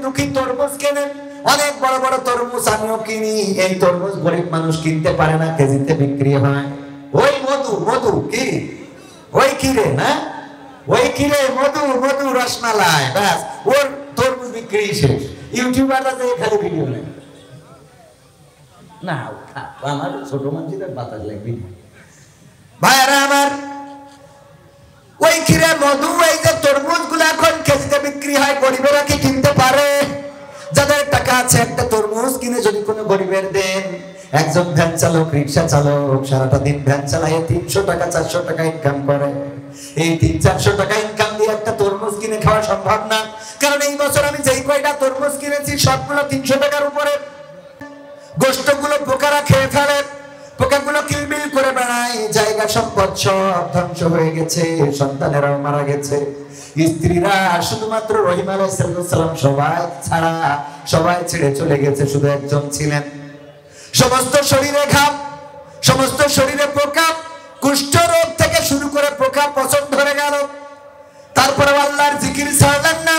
দুঃখী তরমুজ কেনেন, অনেক বড় বড় তরমুজ আমিও কিনি, এই তরমুজ গরিব মানুষ কিনতে পারে না, কেজিতে বিক্রি হয়। ওই মধু, মধু কি ওই কিরে না, ওই কিরে মধু, মধু রসমালাই, ব্যাস ওর তরমুজ বিক্রি শেষ। ইউটিউবাররা যে খালি ভিডিও নেয় না, আমার ছোট মানুষের বাতাস লাগবে ভাইয়ারা আমার। ওই কিরে মধু, এই যে তরমুজ গুলো এখন কেজিতে বিক্রি হয়, গরিবেরা কি কিনতে পারে? যাদের টাকা আছে একটা তরমুজ কিনে যদি কোনো গরিবের দেন, একজন ভ্যান চালক, রিক্সা চালক সারাটা দিন ভ্যান চালায় 300 টাকা 400 টাকা ইনকাম করে। এই 300-400 টাকা ইনকাম দিয়ে একটা তরমুজ কিনে খাওয়া সম্ভব না, কারণ এই বছর আমি যেই কয়টা তরমুজ কিনেছি সবগুলো 300 টাকার উপরে। গোশতগুলো পোকারা খেয়ে ফেলে, পোকাগুলো কিলবিল করে বেড়ায়, জায়গা সম্পদ সব ধ্বংস হয়ে গেছে, সন্তানেরাও মারা গেছে। স্ত্রীরা শুধুমাত্র রহিম আলাইহিস সালাম সবাই ছেড়ে চলে গেছে, শুধু একজন ছিলেন। সমস্ত শরীরে ঘাম, সমস্ত শরীরে পোকা, কুষ্ঠ রোগ থেকে শুরু করে পোকা পচন ধরে গেল। তারপরে আল্লাহর জিকির ছাড়লেন না।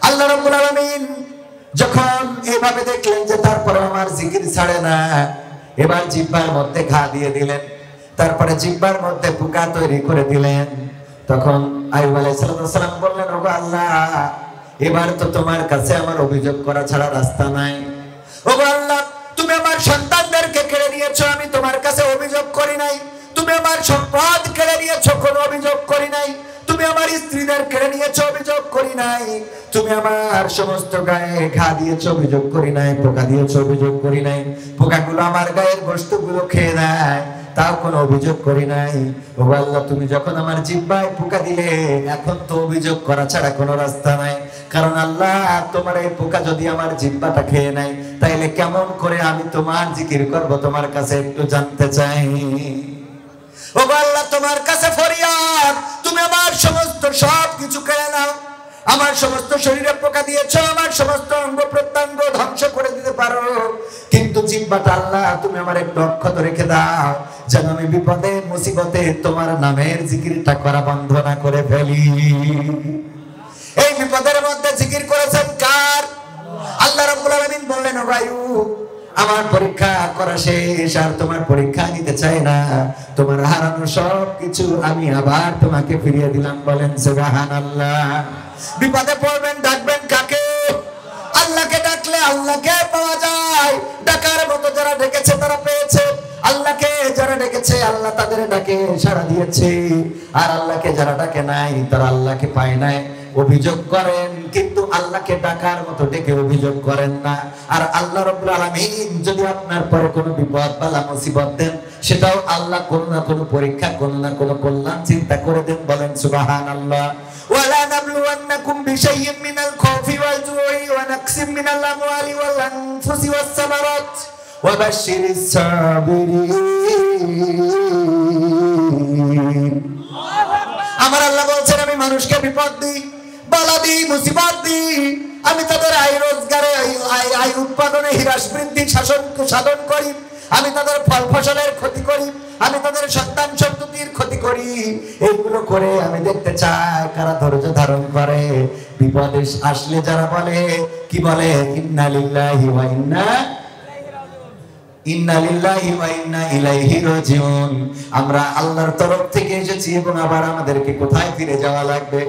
আল্লাহ রাব্বুল আলামিন যখন এভাবে দেখলেন যে তারপরে আমার জিকির ছাড়ে না, এবার জিহ্বার মধ্যে ঘা দিয়ে দিলেন, তারপরে জিহ্বার মধ্যে পোকা তৈরি করে দিলেন। তখন আইয়ুব আলাইহিস সালাম বললেন, ওগো আল্লাহ, এবার তো তোমার কাছে আমার অভিযোগ করা ছাড়া রাস্তা নাই। ওগো আল্লাহ, তুমি আমার সন্তানদেরকে কেড়ে নিয়েছো, আমি তোমার কাছে অভিযোগ করি নাই। তুমি আমার সম্পদ কেড়ে নিয়েছো, কোনো অভিযোগ করি নাই। তুমি আমার স্ত্রীদের কেড়ে নিয়েছো, অভিযোগ করি নাই। তুমি আমার সমস্ত গায়ে ঘা দিয়েছো, অভিযোগ করি নাই। পোকা দিয়েছো, অভিযোগ করি নাই। পোকাগুলো আমার গায়ের গোশতগুলো খেয়ে নেয়, তাও কোনো অভিযোগ করি নাই। ও আল্লাহ, তুমি যখন আমার জিহ্বায় পোকা দিলে, এখন তো অভিযোগ করা ছাড়া কোনো রাস্তা নাই। কারণ আল্লাহ, তোমার এই পোকা যদি আমার জিহ্বাটা খেয়ে নেয়, তাইলে কেমন করে আমি তোমার জিকির করব, তোমার কাছে একটু জানতে চাই। ও আল্লাহ, তোমার কাছে ফরিয়াদ, তুমি আমার সমস্ত সব কিছু কেড়ে নাও। আমার সমস্ত শরীরে পোকা দিয়েছো, আমার সমস্ত অঙ্গ প্রত্যঙ্গ ধ্বংস করে দিতে পারো, কিন্তু জিহ্বাটা আল্লাহ তুমি আমার একটু অক্ষত রেখে দাও, যেন আমি বিপদে মুসিবতে তোমার নামের জিকিরটা করা বন্ধ না করে ফেলি। এই বিপদের মধ্যে জিকির করেছেন কার? আল্লাহ রাব্বুল আলামিন বললেন, ও আইয়ুব, আমার পরীক্ষা করা শেষ, আর তোমার পরীক্ষা নিতে চাই না। তোমার হারানো সব কিছু আমি আবার তোমাকে ফিরিয়ে দিলাম। বলেন সুবহানাল্লাহ। বিপদে পড়বেন, ডাকবেন কাকে? আল্লাহকে ডাকলে আল্লাহকে পাওয়া যায়। ডাকার মতো যারা ডেকেছে তারা পেয়েছে, আল্লাহকে যারা ডেকেছে আল্লাহ তাদের ডাকে সাড়া দিয়েছে, আর আল্লাহকে যারা ডাকে নাই তারা আল্লাহকে পায় নাই। অভিযোগ করেন, কিন্তু আল্লাহকে ডাকার মতো ডেকে অভিযোগ করেন না। আর আল্লাহ রাব্বুল আলামিন যদি আপনার পরে কোনো বিপদ বালা মুসিবত দেন, সেটাও আল্লাহ কোনো না কোনো পরীক্ষা, কোনো না কোনো কল্যাণ চিন্তা করে দেন। বলেন সুবহানাল্লাহ। ওয়ালা নাবলুওয়ান্নাকুম বিশাইইন মিনাল খাউফি ওয়াল জুই ওয়া নাকসিম মিনাল আমওয়ালি ওয়াল আনফুসি ওয়াস সামারাত ওয়া বাশশিরিস সাবিরিন। আমার আল্লাহ বলছেন, আমি মানুষকে বিপদ দিই, বালা দিই, মুসিবত দিই। আমি তাদের আয় রোজগারে, আয় উৎপাদনে হ্রাস বৃদ্ধি সাধন করি। আমি তাদের ফল ফসলের ক্ষতি করি, আমি তাদের সন্তান সন্ততির ক্ষতি করি। এইগুলো করে আমি দেখতে চাই কারা ধৈর্য ধারণ করে। বিপদ আসলে যারা বলে, কি বলে? ইন্না লিল্লাহি ওয়া ইন্না ইলাইহি রাজিউন। আমরা আল্লাহর তরফ থেকে এসেছি এবং আবার আমাদেরকে কোথায় ফিরে যাওয়া লাগবে।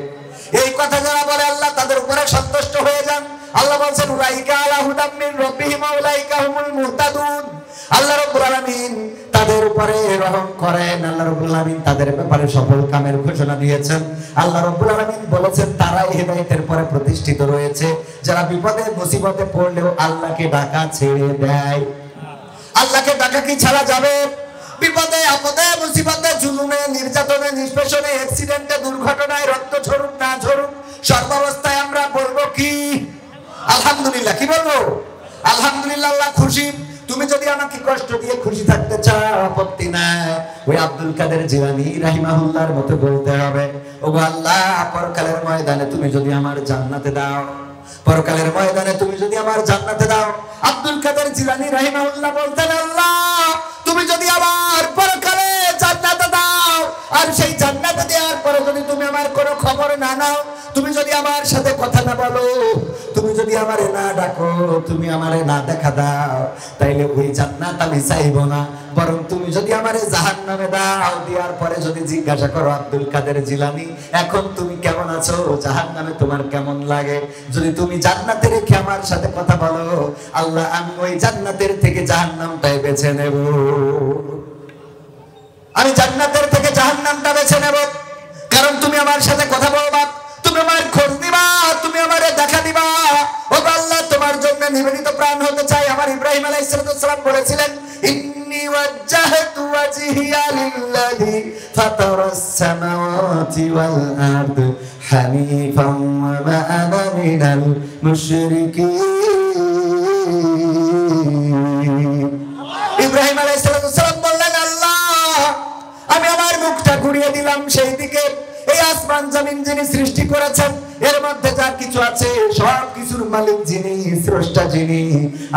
এই কথা যারা বলে আল্লাহ তাদের উপরে সন্তুষ্ট হয়ে যান। আল্লাহ বলেন, উলাইকা আলা হুদাম মিন রাব্বিহিম ওয়া উলাইকা হুমুল মুহতাদুন। আল্লাহ রাব্বুল আলামিন তাদের উপরে রহম করেন। আল্লাহ রাব্বুল আলামিন তাদের ব্যাপারে সফল কামের ঘোষণা দিয়েছেন। আল্লাহ রাব্বুল আলামিন বলেছেন, তারাই হেদায়েতের পরে প্রতিষ্ঠিত রয়েছে, যারা বিপদে মুসিবতে পড়লেও আল্লাহকে ডাকা ছেড়ে দেয়। আল্লাহকে ডাকা কি ছাড়া যাবে? বিপদে আপদে মুসিবতে জুলুমে নির্যাতনে নিষ্পেষণে অ্যাক্সিডেন্টে দুর্ঘটনায় রক্ত ঝরুক না ঝরুক, সর্বাবস্থায় আমরা বলবো কি? আলহামদুলিল্লাহ। কি বলবো? আলহামদুলিল্লাহ। আল্লাহ খুশি। তুমি যদি আমাকে কষ্ট দিয়ে খুশি থাকতে চাও, আপত্তি নাই। ওই আব্দুল কাদের জিলানী রাহিমাহুল্লাহর মতো বলতে হবে, ওগো আল্লাহ, পরকালের ময়দানে তুমি যদি আমার জান্নাতে দাও, পরকালের ময়দানে তুমি যদি আমার জান্নাতে দাও। আব্দুল কাদের জিলানী রাহিমাহুল্লাহ বলতেন, আল্লাহ, তুমি যদি আমার পরকালে জান্নাতে দাও, আর সেই জান্নাতে দেওয়ার পরে যদি তুমি আমার কোনো খবর না নাও, তুমি যদি আমার সাথে কথা না বলো, তুমি যদি আমারে না ডাকো, তুমি আমারে না দেখা দাও, তাইলে ওই জান্নাত আমি চাইবো না। বরং তুমি যদি আমারে জাহান্নামে দাও, দেওয়ার পরে যদি জিজ্ঞাসা করো আব্দুল কাদের জিলানী এখন তুমি কেমন আছো, জাহান্নামে তোমার কেমন লাগে, যদি তুমি জান্নাতে রেখে আমার সাথে কথা বলো, আল্লাহ আমি ওই জান্নাতের থেকে জাহান্নামটাই বেছে নেব। আমি জান্নাতের থেকে জাহান্নামটা বেছে নেব, কারণ তুমি আমার সাথে কথা বলবা, তুমি আমার খোঁজ দিবা, তুমি আমারে দেখা দিবা। ও আল্লাহ, তোমার জন্য নিবেদিত প্রাণ হতে চাই। আমার ইব্রাহিম আলাইহিস সালাম বলেছিলেন, ইন্নী ওয়াজ্জাহতু ওয়াজহিয়া লিল্লাযী ফাতারাস সামাওয়াতি ওয়াল আরদ হানিফান ওয়া মা আনা মিনাল মুশরিকিন। ইব্রাহিম আলাইহিস সালাম বললেন, আল্লাহ আমি আমার মুখটা ঘুরিয়ে দিলাম সেই দিকে, এই আসমান জমিন যিনি সৃষ্টি করেছেন, এর মধ্যে যা কিছু আছে সব কিছুর মালিক যিনি, স্রষ্টা যিনি,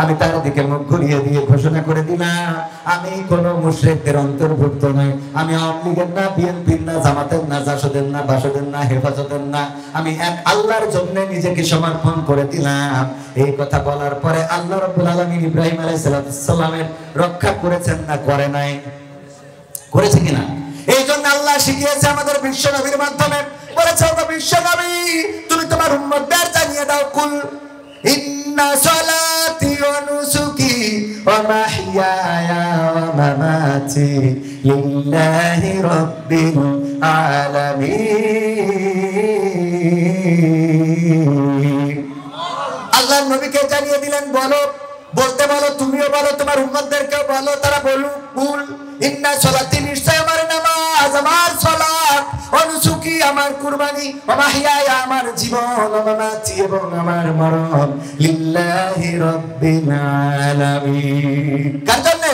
আমি তার দিকে মুখ ঘুরিয়ে দিয়ে ঘোষণা করে দিলাম আমি কোন মুশরিকদের অন্তর্ভুক্ত নই। আমি আওয়ামী লীগের না, বিএনপির না, জামাতের না, জাসদের না, বাসদের না, হেফাজতের না, আমি এক আল্লাহর জন্য নিজেকে সমর্পণ করে দিলাম। এই কথা বলার পরে আল্লাহ রাব্বুল আলামিন ইব্রাহিম আলাইহিস সালামের রক্ষা করেছেন না করে নাই? করেছে কিনা? এই জন্য আল্লাহ শিখিয়েছে আমাদের বিশ্ব নবীর মাধ্যমে, বলেছে ওগো বিশ্ব নবী, তুমি তোমার উম্মতদের জানিয়ে দাও, কুল ইন্না সালাতি ওয়া নুসুকি ওয়া মাহইয়ায়া ওয়া মামাতি লিল্লাহি রাব্বিল আলামিন। আল্লাহর নবীকে জানিয়ে দিলেন, বলো, বলতে বলো, তুমিও বলো, তোমার উম্মতদেরকেও বলো, তারা বলুক, কুল ইন্না সালাতি, নিশ্চয় আমার নামাজ, আমার সালাত, ওয়া নুসুকি আমার কুরবানি, ওয়া মাহইয়ায়া আমার জীবন, ওয়া মামাতি এবং আমার মরণ, লিল্লাহি রাব্বিল আলামিন। কার জন্য?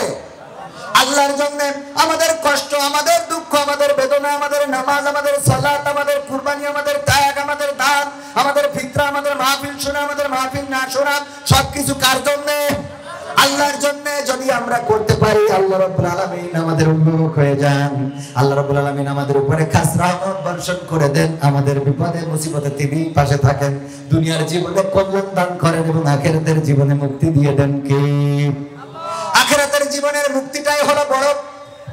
আল্লাহর জন্য। আমাদের কষ্ট, আমাদের দুঃখ, আমাদের বেদনা, আমাদের নামাজ, আমাদের সালাত, আমাদের কুরবানি, আমাদের ত্যাগ, আমাদের দান, আমাদের ফিতরা, আমাদের মাহফিল শোনা, আমাদের মাহফিল না শোনা, সবকিছু কার জন্য? আল্লাহর জন্য। যদি আমরা করতে পারি, আল্লাহ রাব্বুল আলামিন আমাদের উন্মুখ হয়ে যান, আল্লাহ রাব্বুল আলামিন আমাদের উপরে খাস রহমত বর্ষণ করে দেন, আমাদের বিপদে মুসিবতে তিনি পাশে থাকেন, দুনিয়ার জীবনে কল্যাণ দান করেন এবং আখিরাতের জীবনে মুক্তি দিয়ে দেন কে? আখিরাতের জীবনের মুক্তিটাই হলো বড়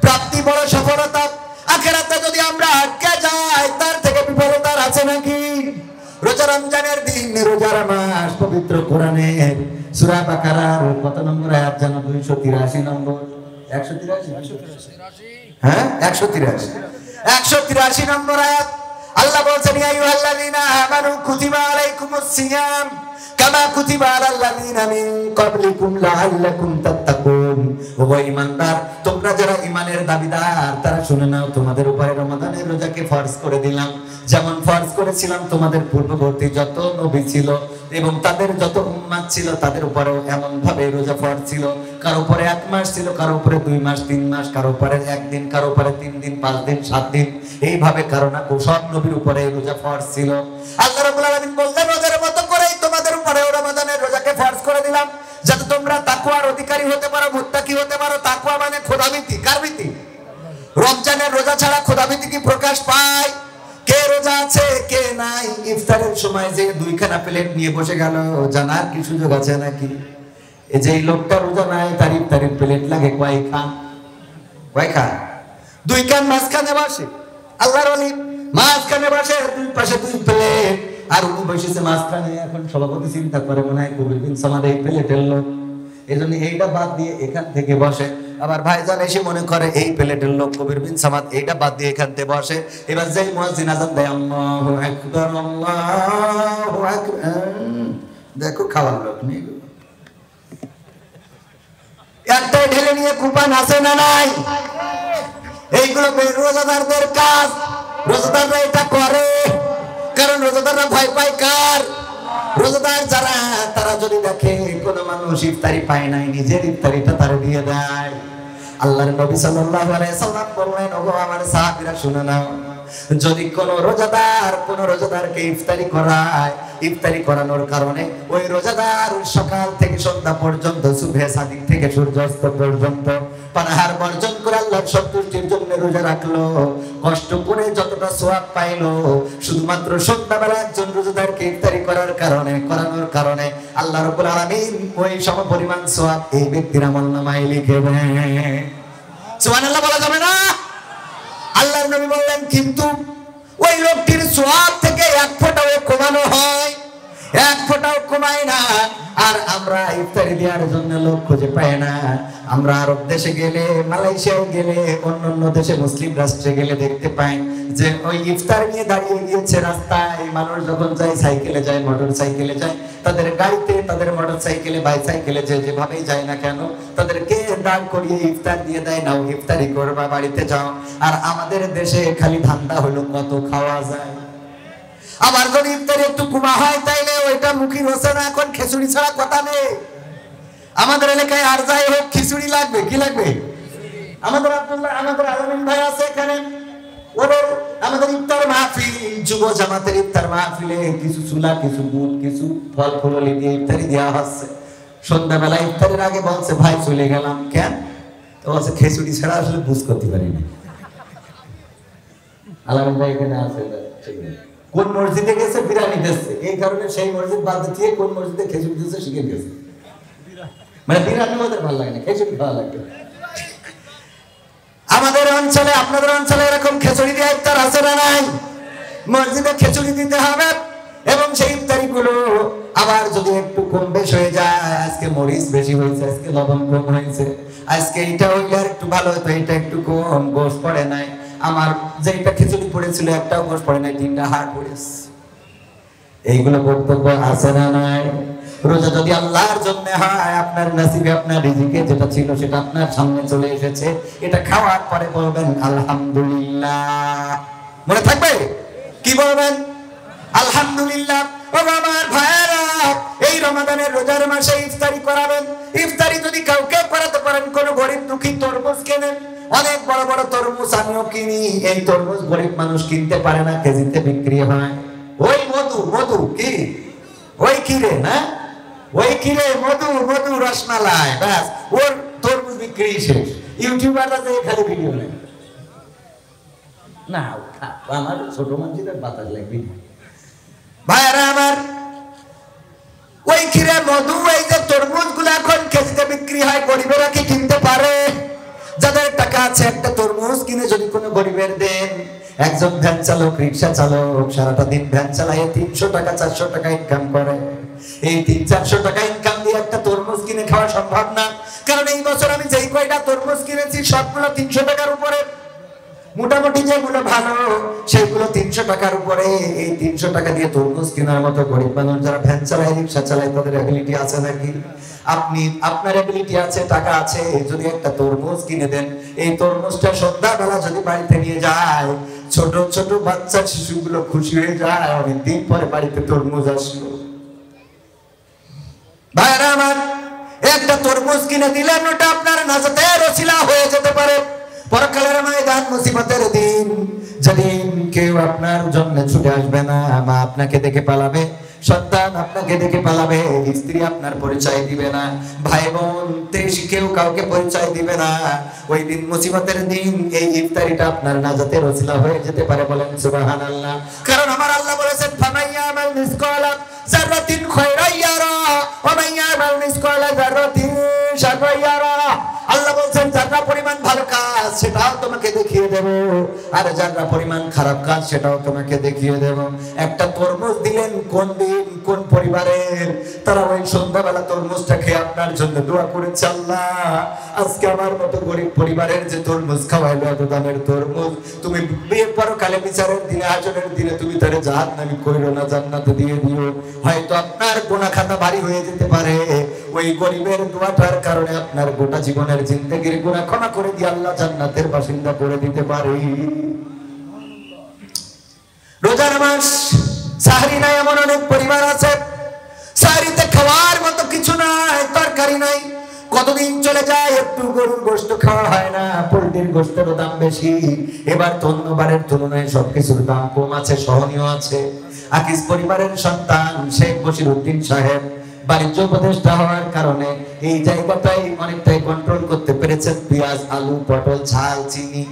প্রাপ্তি, বড় সফলতা। আখিরাতে যদি আমরা আটকে যাই, তার থেকে বিফলতা আছে নাকি? রোজা রমজানের দিন, রোজার মাস, পবিত্র কোরআনের সূরা বাকারার কত নম্বর আয়াত জানো? 283 নম্বর। 183? হ্যাঁ, 183 নম্বর আয়াত। আল্লাহ বলছেন, ইয়া আইয়ুহাল্লাযীনা আমানু কুতিবা আলাইকুমুস সিয়াম কামা কুতিবা আলাল লাযীনা মিন ক্বাবলিকুম লাআল্লাকুম তাত্তাকুন। ও ঈমানদার, তোমরা যারা ঈমানের দাবিদার, তারা শুনে নাও, তোমাদের উপরে রমাদানের রোজাকে ফরজ করে দিলাম, যেমন ফরজ করেছিলাম তোমাদের পূর্ববর্তী যত নবী ছিল এবং তাদের যত উম্মত ছিল, তাদের উপরেও এমন ভাবে রোজা ফরজ ছিল। কারো উপরে 1 মাস ছিল, কারো উপরে 2 মাস, 3 মাস, কারো উপরে 1 দিন, কারো উপরে 3 দিন, 5 দিন, 7 দিন, এইভাবে কারো না সব নবীর উপরে রোজা ফরজ ছিল। আল্লাহ রাব্বুল আলামিন বললেন, রোজার মতো করেই তোমাদের উপরে রমাদানের রোজাকে ফরজ করে দিলাম, যাতে তোমরা তাকওয়ার অধিকারী হতে পারো, মুত্তাকি হতে পারো। তাকওয়া মানে খোদাভীতি। কার ভীতি? রমজানের রোজা ছাড়া খোদাভীতি কি প্রকাশ পায়? কে রোজা আছে, কে নাই? ইফতারের সময় যে 2খানা প্লেট নিয়ে বসে গেল, জানার কি সুযোগ আছে নাকি? এই যে লোকটা রোজা নাই, তার ইফতারের প্লেট লাগে কয় খান? 2 খান মাঝখানে বসে। আল্লাহর ওলি মাঝখানে বসে, 2 পাশে 2 প্লেট, আর উনি বসেছে মাঝখানে। এখন সভাপতি চিন্তা করে, মনে হয় কবির বিন সামাদ এই প্লেটের লোক, এজন্য এইটা বাদ দিয়ে এখান থেকে বসে। আবার ভাইজান এসে মনে করে এই প্লেটের লোক কবির বিন সামাদ, এইটা বাদ দিয়ে এখান থেকে বসে। এবার যেই মুয়াজ্জিন আযান দেয়, আল্লাহু আকবার, আল্লাহু আকবার, দেখো খাওয়ার লোক নেই, একটাই ঢেলে নিয়ে কুপান আছে না নাই? এইগুলো রোজাদারদের কাজ। রোজাদাররা এটা করে, কারণ রোজাদাররা ভয় পায় কার? রোজাদার যারা, তারা যদি দেখে কোন মানুষ ইফতারি পায় নাই, নিজের ইফতারিটা তারা দিয়ে দেয়। আল্লাহর নবী সাল্লাল্লাহু আলাইহি সাল্লাম বললেন, ওগো আমার সাহাবীরা শুনে নাও, যদি কোন রোজাদারকে ইফতারি করায়, ইফতারি করানোর কারণে ওই রোজাদার সকাল থেকে সন্ধ্যা পর্যন্ত, সুবহে সাদিক থেকে সূর্যাস্ত পর্যন্ত পানাহার বর্জন করে আল্লাহর সন্তুষ্টির জন্য রোজা রাখলো, কষ্ট করে যতটা সওয়াব পাইলো শুধুমাত্র সন্ধ্যাবেলা একজন রোজাদারকে ইফতারি করানোর কারণে আল্লাহ রাব্বুল আলামিন ওই সমপরিমাণ সওয়াব এই ব্যক্তির আমলনামায় লিখে দেন। সুবহানাল্লাহ বলা যাবে না? আল্লাহর নবী বললেন কিন্তু ওই লোকটির সওয়াব থেকে এক ফোঁটাও কমানো হয়, এক ফোঁটাও কমায় না। আর আমরা ইফতারি দেওয়ার জন্য লোক খুঁজে পাই না। আমরা আরব দেশে গেলে, মালয়েশিয়ায় গেলে, অন্যান্য দেশে মুসলিম রাষ্ট্রে গেলে দেখতে পাই যে ওই ইফতার নিয়ে দাঁড়িয়ে গিয়েছে রাস্তায়। মানুষ যখন যায় সাইকেলে যায়, মোটর সাইকেলে যায়, তাদের গাড়িতে, তাদের মোটর সাইকেলে, বাইসাইকেলে যেভাবেই যায় না কেন তাদেরকে দাঁড় করিয়ে ইফতার দিয়ে দেয়, নাও ইফতারি করবা, বাড়িতে যাও। আর আমাদের দেশে খালি ধান্দা হলো কত খাওয়া যায়। আবার যদি ইফতারি একটু কুমা হয় তাইলে ওইটা মুখী রসে না, এখন খিচুড়ি ছাড়া কথা নেই। আমাদের এলাকায় আর যাই হোক খিচুড়ি লাগবে। কি লাগবে? আমাদের আলামিন ভাই আছে এখানে, ওদের আমাদের ইফতার মাহফিল, যুব জামাতের ইফতার মাহফিলে কিছু চুলা, কিছু বুট, কিছু ফল ফুললি দিয়ে ইফতারি দেওয়া হচ্ছে। সন্ধ্যাবেলা ইফতারের আগে বলছে ভাই চলে গেলাম। কেন? তো বলছে খিচুড়ি ছাড়া আসলে বুঝ করতে পারি না। আলামিন ভাই এখানে আছে, কোন মসজিদে গেছে বিরিয়ানি দিচ্ছে, এই কারণে সেই মসজিদ বাদ দিয়ে কোন মসজিদে খিচুড়ি দিচ্ছে শিখে গেছে। মানে বিরিয়ানি ওদের ভালো লাগে না, খিচুড়ি ভালো লাগে। আমাদের অঞ্চলে, আপনাদের অঞ্চলে এরকম খিচুড়ি দিয়ে ইফতার আছে না নাই? মসজিদে খিচুড়ি দিতে হবে এবং সেই ইফতারি গুলো আবার যদি একটু কম বেশ হয়ে যায়, আজকে মরিচ বেশি হয়েছে, আজকে লবণ কম হয়েছে, আজকে এটা হইলে আর একটু ভালো হতো, এটা একটু কম, গোশ পড়ে নাই, আমার যেটা খিচুড়ি পড়েছিল একটাও গোশ পড়ে নাই, 3টা হাড় পড়েছে। এইগুলো বক্তব্য আছে না নাই? রোজা যদি আল্লাহর জন্য হয়, আপনার নসিবে, আপনার রিজিকে যেটা ছিল সেটা আপনার সামনে চলে এসেছে, এটা খাওয়ার পরে বলবেন আলহামদুলিল্লাহ। মনে থাকবে? কি বলবেন? আলহামদুলিল্লাহ। ও আমার ভাইরা, এই রমাদানের রোজার মাসে ইফতারি করাবেন। ইফতারি যদি কাউকে করাতে পারেন, কোন গরিব দুঃখী তরমুজ কেনেন, অনেক বড় বড় তরমুজ আমিও কিনি। এই তরমুজ গরিব মানুষ কিনতে পারে না, কেজিতে বিক্রি হয়। ওই মধু কি, ওই কিরে না, ওই কিরে মধু রসমালাই, ব্যাস ওর তরমুজ বিক্রি শেষ। ইউটিউবাররা যে খালি ভিডিও নেই না, আমার ছোট মানুষদের বাতাস লাগবে। ভাইরা আমার, ওই কিরে মধু, এই যে তরমুজ গুলো এখন কেজিতে বিক্রি হয়, গরিবেরা কি কিনতে পারে? যাদের টাকা আছে একটা তরমুজ কিনে যদি কোনো গরিবের দেন, একজন ভ্যান চালক, রিক্সা চালক সারাটা দিন ভ্যান চালায় 300 টাকা 400 টাকা ইনকাম করে। এই 300-400 টাকা ইনকাম দিয়ে একটা তরমুজ কিনে খাওয়া সম্ভব না। কারণ এই বছর আমি যেই কয়টা তরমুজ কিনেছি সবগুলো 300 টাকার উপরে। মোটামুটি যেগুলো ভালো সেগুলো 300 টাকার উপরে। এই 300 টাকা দিয়ে তরমুজ কেনার মতো গরিব মানুষ যারা ভ্যান চালায়, রিক্সা চালায়, তাদের অ্যাবিলিটি আছে নাকি? আপনার অ্যাবিলিটি আছে, টাকা আছে, যদি একটা তরমুজ কিনে দেন, এই তরমুজটা সন্ধ্যাবেলা যদি বাড়িতে নিয়ে যায়, ছোট ছোট বাচ্চা শিশুগুলো খুশি হয়ে যায়, অনেকদিন পরে বাড়িতে তরমুজ আসলো। ভাইরা আমার, একটা তরমুজ কিনে দিলেন, ওটা আপনার নাজাতের ওসিলা হয়ে যেতে পারে। পরকালের ময়দান, মুসিবতের দিন, যেদিন কেউ আপনার জন্য ছুটে আসবে না, মা আপনাকে দেখে পালাবে, সন্তান আপনাকে দেখে পালাবে, স্ত্রী আপনার পরিচয় দিবে না, ভাই বোন কেউ কাউকে পরিচয় দিবে না। ওই দিন, মুসিবতের দিন, এই ইফতারিটা আপনার নাজাতের ওসিলা হয়ে যেতে পারে। বলেন সুবহানাল্লাহ। কারণ আমার আল্লাহ বলেছেন, ফামাইয়ামাল মিসকালা যাররাতিন খায়রান ইয়ারা ওয়া মাইয়ামাল মিসকালা যাররাতিন শাররান ইয়ারা। আল্লাহ বলেন, যারা পরিমাণ ভালো কাজ সেটাও তোমাকে দেখিয়ে দেব, আর যারা পরিমাণ খারাপ কাজ সেটাও তোমাকে দেখিয়ে দেব। একটা তরমুজ দিলেন, কোন দিন কোন পরিবারের, তারা ওই সন্ধ্যাবেলা তরমুজটা খেয়ে আপনার জন্য দোয়া করেছে, আল্লাহ আজকে আমার মতো গরিব পরিবারের যে তরমুজ খাওয়াইলো, এত দামের তরমুজ, তুমি বিয়ের পরকালে বিচারের দিনে, হাসরের দিনে তুমি তারে জাহান্নামী কইরো না, জান্নাতে দিয়ে দিও। হয়তো আপনার গুনাহ খাতা ভারী হয়ে যেতে পারে, ওই গরিবের দোয়াটার কারণে আপনার গোটা জীবনের জিন্দেগির গুনাহ ক্ষমা করে দিয়ে আল্লাহ জান্নাতের বাসিন্দা করে দিতে পারে। রোজার মাস, সাহরি নাই এমন অনেক পরিবার আছে, সাহরিতে খাওয়ার মতো কিছু নাই, তরকারি নাই, কতদিন চলে যায়, একটু গরুর গোশত খাওয়া হয় না, পোল্ট্রির গোশতেরও দাম বেশি। এবার তো অন্যবারের তুলনায় সবকিছুর দাম কম আছে, সহনীয় আছে। আকিস পরিবারের সন্তান শেখ বশির উদ্দিন সাহেব বাণিজ্য উপদেষ্টা হওয়ার কারণে এই জায়গাটাই অনেকটাই কন্ট্রোল করতে পেরেছেন। পেঁয়াজ, আলু, পটল, ঝাল, চিনি,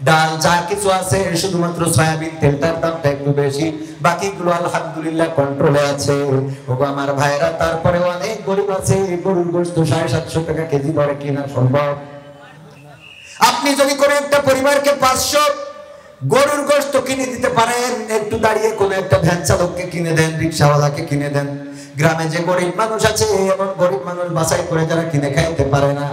ডাল যা কিছু আছে, শুধুমাত্র সয়াবিন তেলটার দামটা একটু বেশি, বাকিগুলো আলহামদুলিল্লাহ কন্ট্রোলে আছে। ওগো আমার ভাইরা, তারপরে অনেক গরিব আছে, গরুর গোশত 750 টাকা কেজি দরে কিনা সম্ভব। আপনি যদি কোনো একটা পরিবারকে 500 গরুর গোশত কিনে দিতে পারেন, একটু দাঁড়িয়ে কোনো একটা ভ্যান চালককে কিনে দেন, রিক্সাওয়ালাকে কিনে দেন। গ্রামে যে গরিব মানুষ আছে, এমন গরিব মানুষ বাছাই করে যারা কিনে খাইতে পারে না,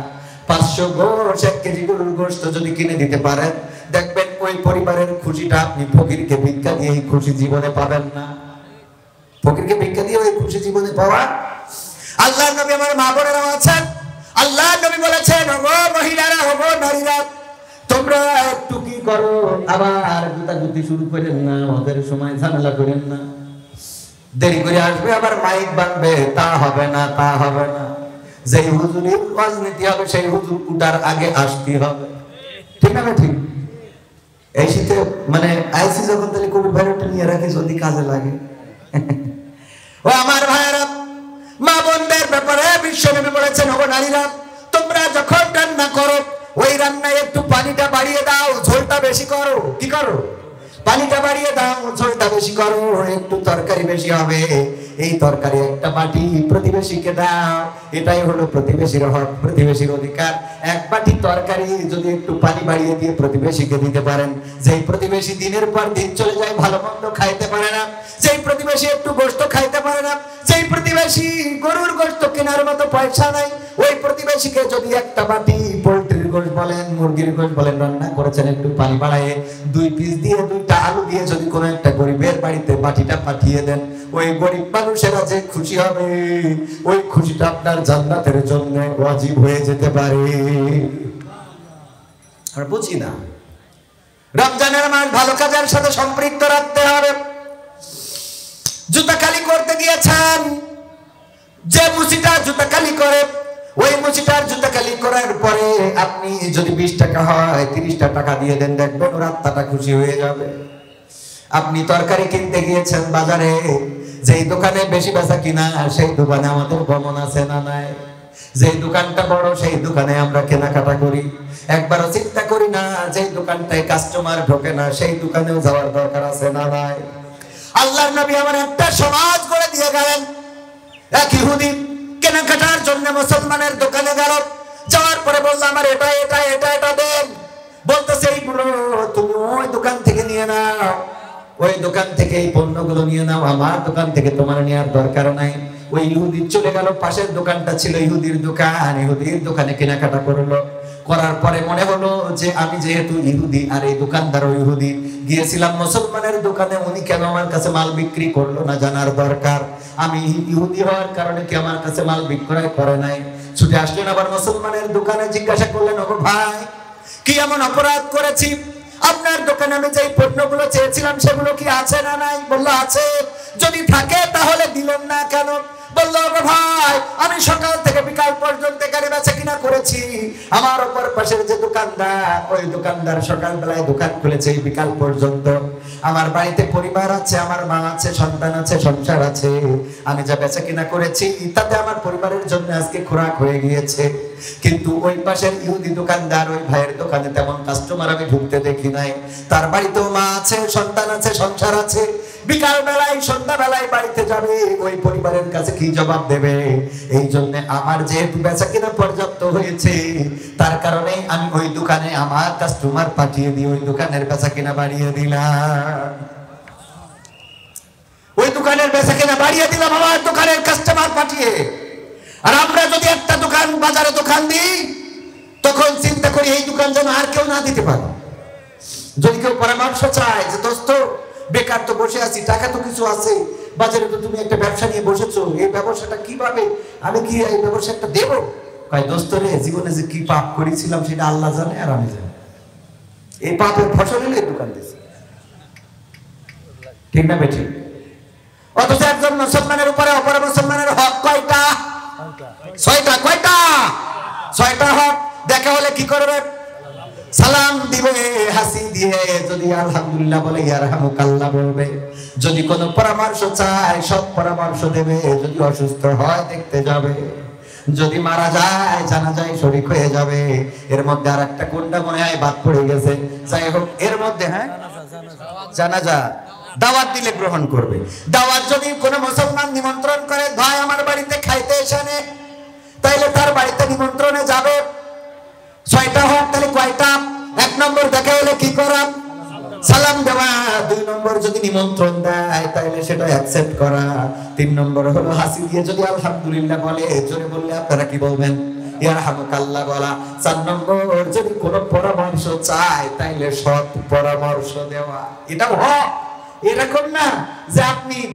500 গোশ 1 কেজি গরুর গোশত যদি কিনে দিতে পারেন, দেখবেন ওই পরিবারের খুশিটা আপনি ফকিরকে ভিক্ষা দিয়ে এই খুশি জীবনে পাবেন না। ফকিরকে ভিক্ষা দিয়ে ওই খুশি জীবনে পাওয়া। আল্লাহর নবী, আমার মা বোনেরা আছেন, আল্লাহর নবী বলেছেন, ওগো মহিলারা, ওগো নারীরা, তোমরা একটু কি করো, আবার গুতাগুতি শুরু করেন না, ওদের সময় ঝামেলা করেন না। দেরি করে আসবে, আবার মাইক বাঁধবে, তা হবে না, তা হবে না। যেই হুজুরের রাজনীতি হবে, সেই হুজুর উঠার আগে আসতে হবে। ঠিক না? ঠিক। এই শীতে মানে আইসি যখন তাহলে কোভিড ভাইরাসটা নিয়ে রাখি, যদি কাজে লাগে। ও আমার ভাইয়েরা, মা বোনদের ব্যাপারে বিশ্বনবী বলেছেন, ওগো নারীরা, তোমরা যখন রান্না করো, ওই রান্নায় একটু পানিটা বাড়িয়ে দাও, ঝোলটা বেশি করো। কি করো? পানিটা বাড়িয়ে দাও, ঝোলটা বেশি করো, একটু তরকারি বেশি হবে। এই তরকারি একটা বাটি প্রতিবেশীকে দাও। এটাই হলো প্রতিবেশীর হক, প্রতিবেশীর অধিকার। এক বাটি তরকারি যদি একটু পানি বাড়িয়ে দিয়ে প্রতিবেশীকে দিতে পারেন, যেই প্রতিবেশী দিনের পর দিন চলে যায়, ভালো মন্দ খাইতে পারে না, যেই প্রতিবেশী একটু গোশত খাইতে পারে না, যেই প্রতিবেশী গরুর গোশত কেনার মতো পয়সা নাই, ওই প্রতিবেশীকে যদি একটা বাটি পোল্ট্রির গোশত বলেন, মুরগির গোশত বলেন, রান্না করেছেন, একটু পানি বাড়ায় 2 পিস দিয়ে 2টা আলু দিয়ে যদি কোনো একটা গরিবের বাড়িতে বাটিটা পাঠিয়ে দেন, ওই গরিব মানুষেরা যে খুশি হবে, ওই খুশিটা আপনার জান্নাতের জন্য ওয়াজিব হয়ে যেতে পারে। আমরা বুঝি না। রমজানের মাস ভালো কাজের সাথে সম্পৃক্ত রাখতে হবে। জুতা কালি করতে গিয়েছেন, যে মুচিটা জুতা কালি করে, ওই মুচিটার জুতা কালি করার পরে আপনি যদি 20 টাকা হয়, 30টা টাকা দিয়ে দেন, দেখবেন ওর আত্মাটা খুশি হয়ে যাবে। আপনি তরকারি কিনতে গিয়েছেন বাজারে, যেই দোকানে বেশি বেচা কিনা, সেই দোকানে আমাদের গমন আছে না নাই? যেই দোকানটা বড়, সেই দোকানে আমরা কেনাকাটা করি। একবারও চিন্তা করি না, যেই দোকানটায় কাস্টমার ঢোকে না, সেই দোকানেও যাওয়ার দরকার আছে না নাই? আল্লাহর নবী আমার একটা সমাজ করে দিয়ে গেলেন। এক ইহুদি কেনাকাটার জন্য মুসলমানের দোকানে গেল, যাওয়ার পরে বলল, আমার এটা এটা এটা এটা দেন। বলতেছে, এইগুলো তুমি ওই দোকান থেকে নিয়ে নাও, ওই দোকান থেকে এই পণ্যগুলো নিয়ে নাও, আমার দোকান থেকে তোমার নেওয়ার দরকার নাই। ওই ইহুদি চলে গেল, পাশের দোকানটা ছিল ইহুদির দোকান, ইহুদির দোকানে কেনাকাটা করলো। করার পরে মনে হলো যে আমি যেহেতু ইহুদি আর এই দোকানদারও ইহুদি, গিয়েছিলাম মুসলমানের দোকানে, উনি কেন আমার কাছে মাল বিক্রি করলো না জানার দরকার। আমি ইহুদি হওয়ার কারণে কি আমার কাছে মাল বিক্রয় করে নাই? ছুটে আসলেন আবার মুসলমানের দোকানে, জিজ্ঞাসা করলেন, ওগো ভাই, কি এমন অপরাধ করেছি? আপনার দোকানে আমি যে পণ্যগুলো চেয়েছিলাম, সেগুলো কি আছে না নাই? বললো, আছে। যদি থাকে তাহলে দিলেন না কেন? বললো, ভাই, আমি সকাল থেকে বিকাল পর্যন্ত এখানে বেচা কিনা করেছি। আমার অপর পাশের যে দোকানদার, ওই দোকানদার সকালবেলায় দোকান খুলেছে বিকাল পর্যন্ত। আমার বাড়িতে পরিবার আছে, আমার মা আছে, সন্তান আছে, সংসার আছে। আমি যা বেচা কিনা করেছি, তাতে আমার পরিবারের জন্য আজকে খোরাক হয়ে গিয়েছে। কিন্তু ওই পাশের ইহুদি দোকানদার, ওই ভাইয়ের দোকানে তেমন কাস্টমার আমি ঢুকতে দেখি নাই। তার বাড়িতেও মা আছে, সন্তান আছে, সংসার আছে। বিকাল বেলায়, সন্ধ্যা বেলায় বাড়িতে যাবে, ওই পরিবারের কাছে কি জবাব দেবে? এই জন্য আমার যেহেতু বেচা কিনা পর্যাপ্ত হয়েছে, তার কারণে আমি ওই দোকানে আমার কাস্টমার পাঠিয়ে দিয়ে ওই দোকানের বেচা কিনা বাড়িয়ে দিলাম। ওই দোকানের বেচা কিনা বাড়িয়ে দিলাম আমার দোকানের কাস্টমার পাঠিয়ে। আর আমরা যদি একটা দোকান, বাজারে দোকান দিই, তখন চিন্তা করি এই দোকান যেন আর কেউ না দিতে পারে। যদি কেউ পরামর্শ চায় যে, দোস্ত, বেকার তো বসে আছি, টাকা তো কিছু আছে, বাজারে তো তুমি একটা ব্যবসা নিয়ে বসেছো, এই ব্যবসাটা কিভাবে আমি কি এই ব্যবসাটা দেবো? কয়, দোস্ত রে, জীবনে যে কি পাপ করেছিলাম সেটা আল্লাহ জানে আর আমি জানি। এই পাপের ফসল হলে দোকান দিয়েছি। ঠিক না বেঠিক? অথচ একজন মুসলমানের উপরে অপর মুসলমানের হক কয়টা? 6টা। কয়টা? 6টা হক। দেখা হলে কি করবে? সালাম দিবে হাসি দিয়ে, যদি আলহামদুলিল্লাহ বলে ইয়ারহামুকাল্লাহ বলবে। যদি কোনো পরামর্শ চায় সব পরামর্শ দেবে, যদি অসুস্থ হয় দেখতে যাবে, যদি মারা যায় জানাজায় শরীক হয়ে যাবে। এর মধ্যে আর একটা কোনটা মনে হয় বাদ পড়ে গেছে, যাই হোক এর মধ্যে হ্যাঁ জানাজা দাওয়াত দিলে গ্রহণ করবে। দাওয়াত যদি কোনো মুসলমান নিমন্ত্রণ করে, ভাই আমার বাড়িতে খাইতে এসে, তাইলে তার বাড়িতে নিমন্ত্রণে যাবে। 6টা হোক তাহলে কয়টা? 1 নম্বর দেখা হলে কি করা? সালাম দেওয়া। 2 নম্বর যদি নিমন্ত্রণ দেয় তাহলে সেটা অ্যাকসেপ্ট করা। 3 নম্বর হলো হাসি দিয়ে যদি আলহামদুলিল্লাহ বলে, জোরে বললে আপনারা কি বলবেন? ইয়ারহামুকাল্লাহ বলা। 4 নম্বর যদি কোনো পরামর্শ চায় তাইলে সৎ পরামর্শ দেওয়া। এটাও হক, এরকম না যে আপনি